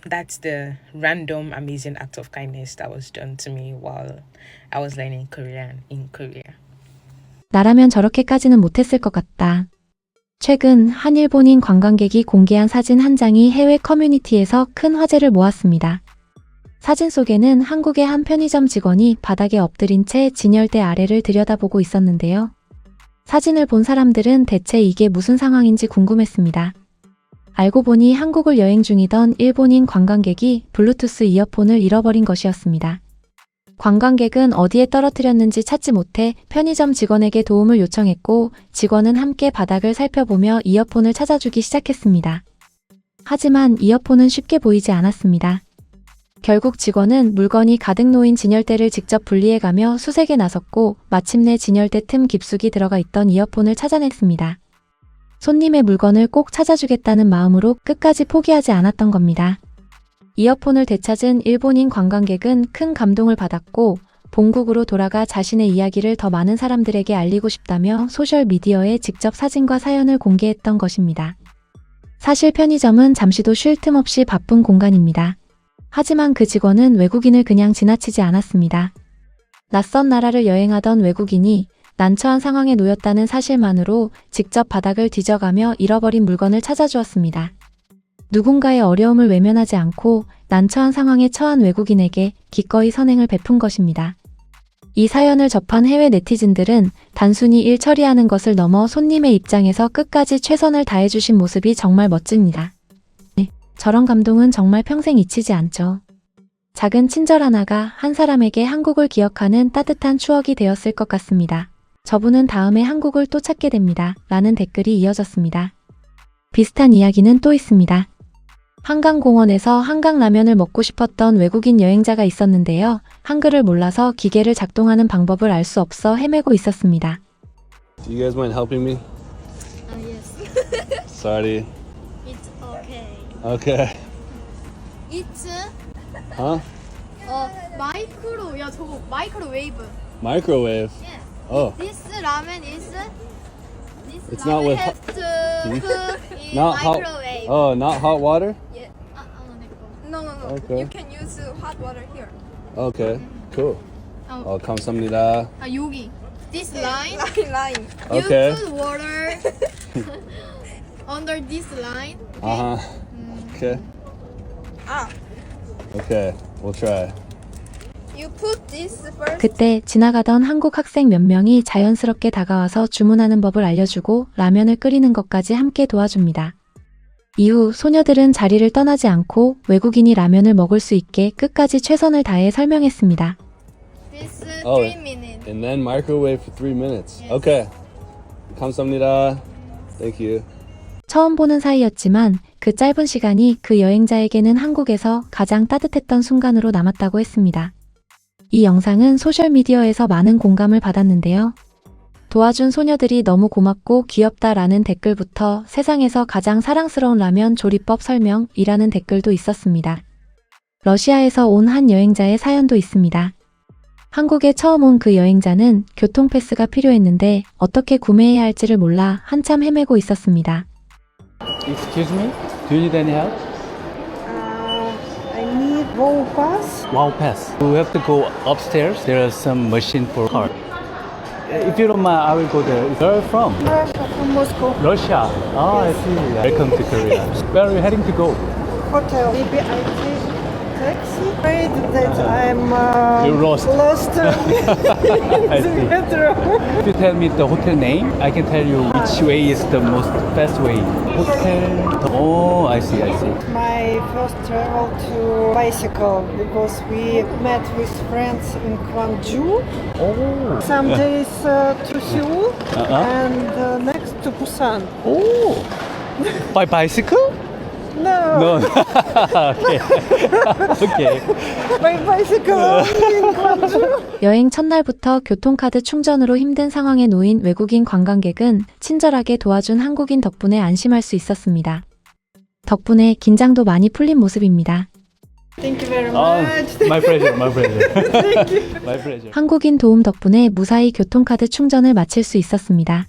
that's the random amazing act of kindness that was done to me while I was learning Korean in Korea. 나라면 저렇게까지는 못했을 것 같다. 최근 한 일본인 관광객이 공개한 사진 한 장이 해외 커뮤니티에서 큰 화제를 모았습니다. 사진 속에는 한국의 한 편의점 직원이 바닥에 엎드린 채 진열대 아래를 들여다보고 있었는데요. 사진을 본 사람들은 대체 이게 무슨 상황인지 궁금했습니다. 알고 보니 한국을 여행 중이던 일본인 관광객이 블루투스 이어폰을 잃어버린 것이었습니다. 관광객은 어디에 떨어뜨렸는지 찾지 못해 편의점 직원에게 도움을 요청했고 직원은 함께 바닥을 살펴보며 이어폰을 찾아주기 시작했습니다. 하지만 이어폰은 쉽게 보이지 않았습니다. 결국 직원은 물건이 가득 놓인 진열대를 직접 분리해가며 수색에 나섰고 마침내 진열대 틈 깊숙이 들어가 있던 이어폰을 찾아냈습니다. 손님의 물건을 꼭 찾아주겠다는 마음으로 끝까지 포기하지 않았던 겁니다. 이어폰을 되찾은 일본인 관광객은 큰 감동을 받았고 본국으로 돌아가 자신의 이야기를 더 많은 사람들에게 알리고 싶다며 소셜미디어에 직접 사진과 사연을 공개했던 것입니다. 사실 편의점은 잠시도 쉴 틈 없이 바쁜 공간입니다. 하지만 그 직원은 외국인을 그냥 지나치지 않았습니다. 낯선 나라를 여행하던 외국인이 난처한 상황에 놓였다는 사실만으로 직접 바닥을 뒤져가며 잃어버린 물건을 찾아주었습니다. 누군가의 어려움을 외면하지 않고 난처한 상황에 처한 외국인에게 기꺼이 선행을 베푼 것입니다. 이 사연을 접한 해외 네티즌들은 단순히 일 처리하는 것을 넘어 손님의 입장에서 끝까지 최선을 다해주신 모습이 정말 멋집니다. 저런 감동은 정말 평생 잊히지 않죠. 작은 친절 하나가 한 사람에게 한국을 기억하는 따뜻한 추억이 되었을 것 같습니다. 저분은 다음에 한국을 또 찾게 됩니다. 라는 댓글이 이어졌습니다. 비슷한 이야기는 또 있습니다. 한강공원에서 한강라면을 먹고 싶었던 외국인 여행자가 있었는데요. 한글을 몰라서 기계를 작동하는 방법을 알 수 없어 헤매고 있었습니다. Do you guys mind helping me? Yes. Sorry. It's okay. Okay. It's Huh? 마이크로 야 저거 마이크로웨이브. Microwave. Yeah. Oh. This ramen is It's ramen not with has to cook in Not hot. microwave. Oh, not hot water? Yeah. No. Okay. You can use hot water here. Okay. Cool. 어. 감사합니다. 아 여기. This line. Line. Okay. You put water under this line. Uh-huh. Okay. Ah, Okay. We'll try. you put this first. 그때 지나가던 한국 학생 몇 명이 자연스럽게 다가와서 주문하는 법을 알려주고 라면을 끓이는 것까지 함께 도와줍니다. 이후 소녀들은 자리를 떠나지 않고 외국인이 라면을 먹을 수 있게 끝까지 최선을 다해 설명했습니다. This Oh. 3 minutes. And then microwave for 3 minutes. Yes. Okay. 감사합니다. Thank you. 처음 보는 사이였지만 그 짧은 시간이 그 여행자에게는 한국에서 가장 따뜻했던 순간으로 남았다고 했습니다. 이 영상은 소셜미디어에서 많은 공감을 받았는데요. 도와준 소녀들이 너무 고맙고 귀엽다라는 댓글부터 세상에서 가장 사랑스러운 라면 조리법 설명이라는 댓글도 있었습니다. 러시아에서 온 한 여행자의 사연도 있습니다. 한국에 처음 온 그 여행자는 교통패스가 필요했는데 어떻게 구매해야 할지를 몰라 한참 헤매고 있었습니다. Excuse me, do you need any help? I need Wow Pass. Wow Pass. We have to go upstairs. There is some machine for car. If you don't mind, I will go there. Where are you from? Russia, from Moscow. Russia. Oh, I see. Welcome to Korea. Where are you heading to go? Hotel. Maybe I take taxi. Afraid that I'm You're lost. lost in I the see. metro. If you tell me the hotel name, I can tell you which way is the most best way. Hotel. Oh, I see. My first travel to bicycle because we met with friends in Gwangju. Oh. Some days to Seoul and next to Busan. Oh. By bicycle? No, No. Okay. Okay. by bicycle only in Gwangju. 여행 첫날부터 교통카드 충전으로 힘든 상황에 놓인 외국인 관광객은 친절하게 도와준 한국인 덕분에 안심할 수 있었습니다. 덕분에 긴장도 많이 풀린 모습입니다. Thank you very Oh, much. my pleasure. My pleasure. My pleasure. 한국인 도움 덕분에 무사히 교통카드 충전을 마칠 수 있었습니다.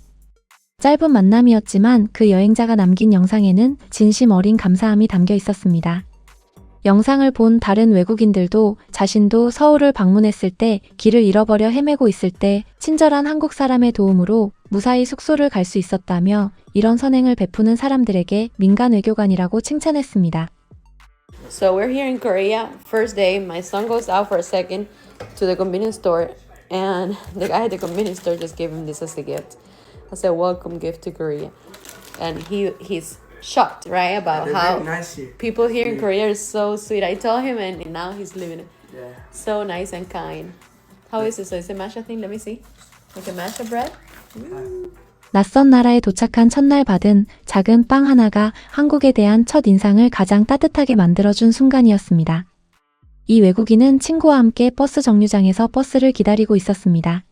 짧은 만남이었지만 그 여행자가 남긴 영상에는 진심 어린 감사함이 담겨 있었습니다. 영상을 본 다른 외국인들도 자신도 서울을 방문했을 때 길을 잃어버려 헤매고 있을 때 친절한 한국 사람의 도움으로 무사히 숙소를 갈 수 있었다며 이런 선행을 베푸는 사람들에게 민간 외교관이라고 칭찬했습니다. So we're here in Korea. First day, my son goes out for a second to the convenience store, and the guy at the convenience store just gave him this as a gift. As a welcome gift to Korea, and he's shocked, right, about how people here in Korea are so sweet. I told him, and now he's living it. Yeah. So nice and kind. How is it? So is it mashed thing? Let me see. Like a mashed bread. 낯선 나라에 도착한 첫날 받은 작은 빵 하나가 한국에 대한 첫 인상을 가장 따뜻하게 만들어준 순간이었습니다. 이 외국인은 친구와 함께 버스 정류장에서 버스를 기다리고 있었습니다.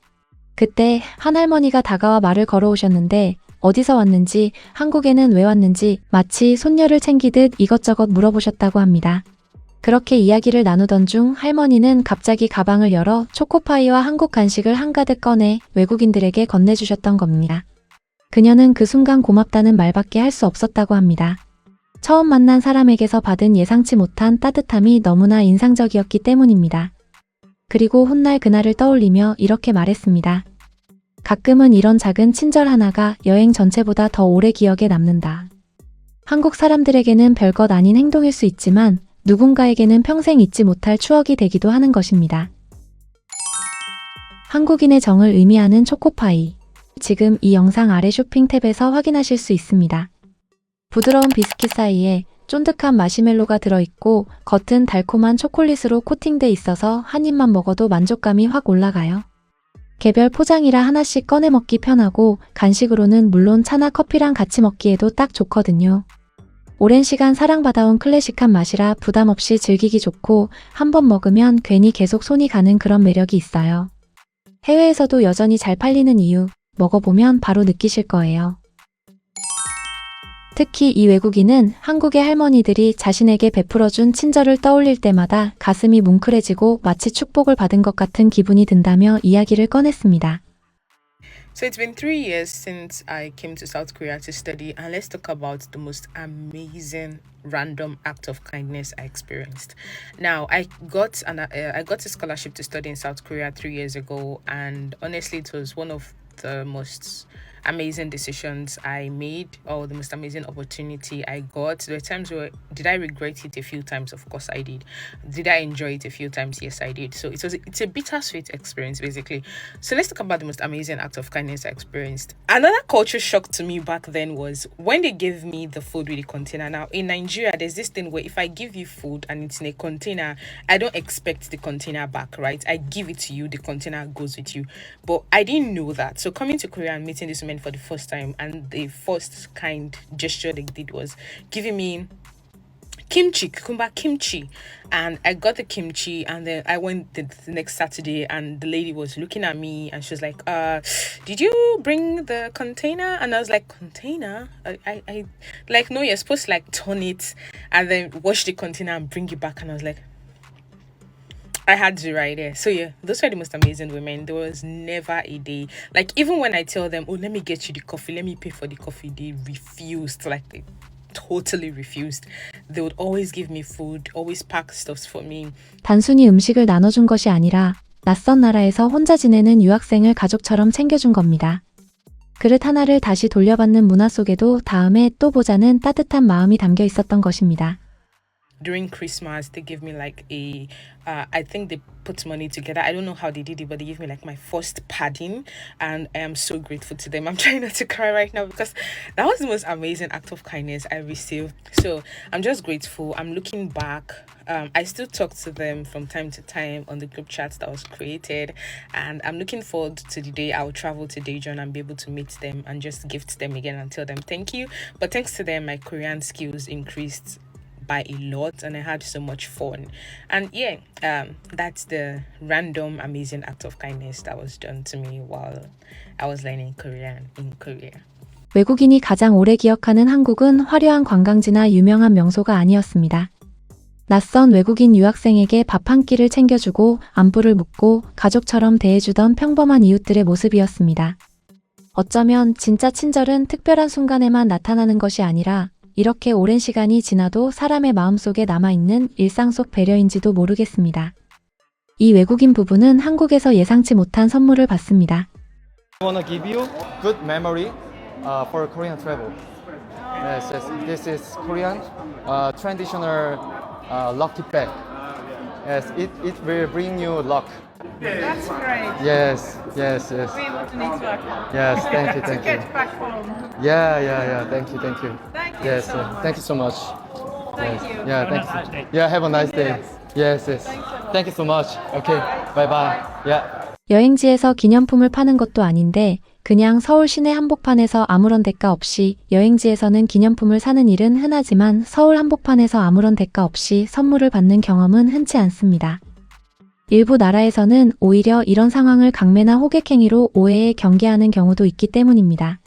그때 한 할머니가 다가와 말을 걸어오셨는데 어디서 왔는지, 한국에는 왜 왔는지 마치 손녀를 챙기듯 이것저것 물어보셨다고 합니다. 그렇게 이야기를 나누던 중 할머니는 갑자기 가방을 열어 초코파이와 한국 간식을 한가득 꺼내 외국인들에게 건네주셨던 겁니다. 그녀는 그 순간 고맙다는 말밖에 할 수 없었다고 합니다. 처음 만난 사람에게서 받은 예상치 못한 따뜻함이 너무나 인상적이었기 때문입니다. 그리고 훗날 그날을 떠올리며 이렇게 말했습니다. 가끔은 이런 작은 친절 하나가 여행 전체보다 더 오래 기억에 남는다. 한국 사람들에게는 별것 아닌 행동일 수 있지만 누군가에게는 평생 잊지 못할 추억이 되기도 하는 것입니다. 한국인의 정을 의미하는 초코파이. 지금 이 영상 아래 쇼핑 탭에서 확인하실 수 있습니다. 부드러운 비스킷 사이에 쫀득한 마시멜로가 들어있고 겉은 달콤한 초콜릿으로 코팅돼 있어서 한 입만 먹어도 만족감이 확 올라가요. 개별 포장이라 하나씩 꺼내 먹기 편하고 간식으로는 물론 차나 커피랑 같이 먹기에도 딱 좋거든요. 오랜 시간 사랑받아온 클래식한 맛이라 부담 없이 즐기기 좋고 한 번 먹으면 괜히 계속 손이 가는 그런 매력이 있어요. 해외에서도 여전히 잘 팔리는 이유 먹어보면 바로 느끼실 거예요. 특히 이 외국인은 한국의 할머니들이 자신에게 베풀어준 친절을 떠올릴 때마다 가슴이 뭉클해지고 마치 축복을 받은 것 같은 기분이 든다며 이야기를 꺼냈습니다. So it's been 3 years since I came to South Korea to study, and let's talk about the most amazing random act of kindness I experienced. Now, I got a scholarship to study in South Korea 3 years ago, and honestly, it was one of the most amazing decisions I made, or the most amazing opportunity I got. There were times where, did I regret it? A few times, of course I did. Did I enjoy it? A few times, yes I did. So it's a bittersweet experience basically. So let's talk about the most amazing act of kindness I experienced. Another culture shock to me back then was when they gave me the food with the container. Now in Nigeria, there's this thing where if I give you food and it's in a container, I don't expect the container back, right? I give it to you, the container goes with you. But I didn't know that. So coming to Korea and meeting this woman for the first time, and the first kind gesture they did was giving me kimchi, cucumber kimchi, and I got the kimchi, and then I went the next Saturday, and the lady was looking at me and she was like, did you bring the container? And I was like, container? I like, no, you're supposed to like turn it and then wash the container and bring it back. And I was like, I had to right there. So yeah, those were the most amazing women. There was never a day, like even when I tell them, oh, let me get you the coffee, let me pay for the coffee, they refused. Like they totally refused. They would always give me food, always pack stuff for me. 단순히 음식을 나눠준 것이 아니라 낯선 나라에서 혼자 지내는 유학생을 가족처럼 챙겨준 겁니다. 그릇 하나를 다시 돌려받는 문화 속에도 다음에 또 보자는 따뜻한 마음이 담겨 있었던 것입니다. During Christmas, they gave me like I think they put money together. I don't know how they did it, but they gave me like my first padding, and I am so grateful to them. I'm trying not to cry right now because that was the most amazing act of kindness I received. So I'm just grateful. I'm looking back. I still talk to them from time to time on the group chats that was created, and I'm looking forward to the day I'll travel to Daejeon and be able to meet them and just gift them again and tell them thank you. But thanks to them, my Korean skills increased by a lot, and I had so much fun. And yeah, that's the random amazing act of kindness that was done to me while I was learning Korean in Korea. 외국인이 가장 오래 기억하는 한국은 화려한 관광지나 유명한 명소가 아니었습니다. 낯선 외국인 유학생에게 밥 한 끼를 챙겨주고 안부를 묻고 가족처럼 대해주던 평범한 이웃들의 모습이었습니다. 어쩌면 진짜 친절은 특별한 순간에만 나타나는 것이 아니라 이렇게 오랜 시간이 지나도 사람의 마음속에 남아있는 일상 속 배려인지도 모르겠습니다. 이 외국인 부부는 한국에서 예상치 못한 선물을 받습니다. I want to give you good memory for Korean travel. Yes, yes. This is Korean traditional lucky bag. Yes, it will bring you luck. That's great. Yes, yes, yes. We need to luck. Yes, thank you, To thank you. get back home. Yeah. Thank you, thank you. Thank you Yes, so much. thank you so much. Thank Yes. you. Yeah, thank you. Yeah, have a nice day. Yes, yes. Thank you so much. Okay, bye bye. Yeah. 여행지에서 기념품을 파는 것도 아닌데 그냥 서울 시내 한복판에서 아무런 대가 없이 여행지에서는 기념품을 사는 일은 흔하지만 서울 한복판에서 아무런 대가 없이 선물을 받는 경험은 흔치 않습니다. 일부 나라에서는 오히려 이런 상황을 강매나 호객행위로 오해에 경계하는 경우도 있기 때문입니다.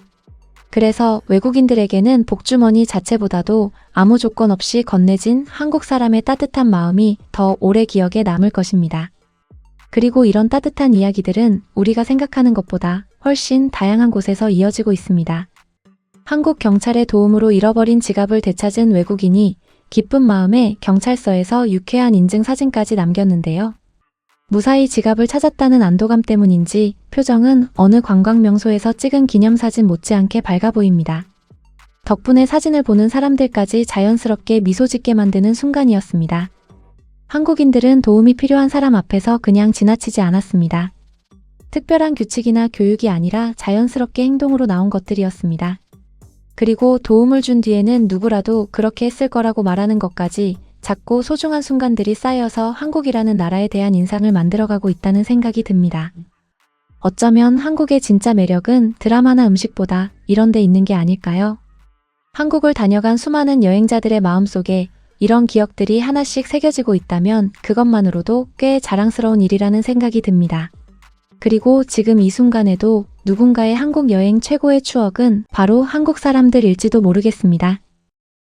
그래서 외국인들에게는 복주머니 자체보다도 아무 조건 없이 건네진 한국 사람의 따뜻한 마음이 더 오래 기억에 남을 것입니다. 그리고 이런 따뜻한 이야기들은 우리가 생각하는 것보다 훨씬 다양한 곳에서 이어지고 있습니다. 한국 경찰의 도움으로 잃어버린 지갑을 되찾은 외국인이 기쁜 마음에 경찰서에서 유쾌한 인증 사진까지 남겼는데요. 무사히 지갑을 찾았다는 안도감 때문인지 표정은 어느 관광 명소에서 찍은 기념사진 못지않게 밝아 보입니다. 덕분에 사진을 보는 사람들까지 자연스럽게 미소 짓게 만드는 순간이었습니다. 한국인들은 도움이 필요한 사람 앞에서 그냥 지나치지 않았습니다. 특별한 규칙이나 교육이 아니라 자연스럽게 행동으로 나온 것들이었습니다. 그리고 도움을 준 뒤에는 누구라도 그렇게 했을 거라고 말하는 것까지 작고 소중한 순간들이 쌓여서 한국이라는 나라에 대한 인상을 만들어가고 있다는 생각이 듭니다. 어쩌면 한국의 진짜 매력은 드라마나 음식보다 이런 데 있는 게 아닐까요? 한국을 다녀간 수많은 여행자들의 마음속에 이런 기억들이 하나씩 새겨지고 있다면 그것만으로도 꽤 자랑스러운 일이라는 생각이 듭니다. 그리고 지금 이 순간에도 누군가의 한국 여행 최고의 추억은 바로 한국 사람들일지도 모르겠습니다.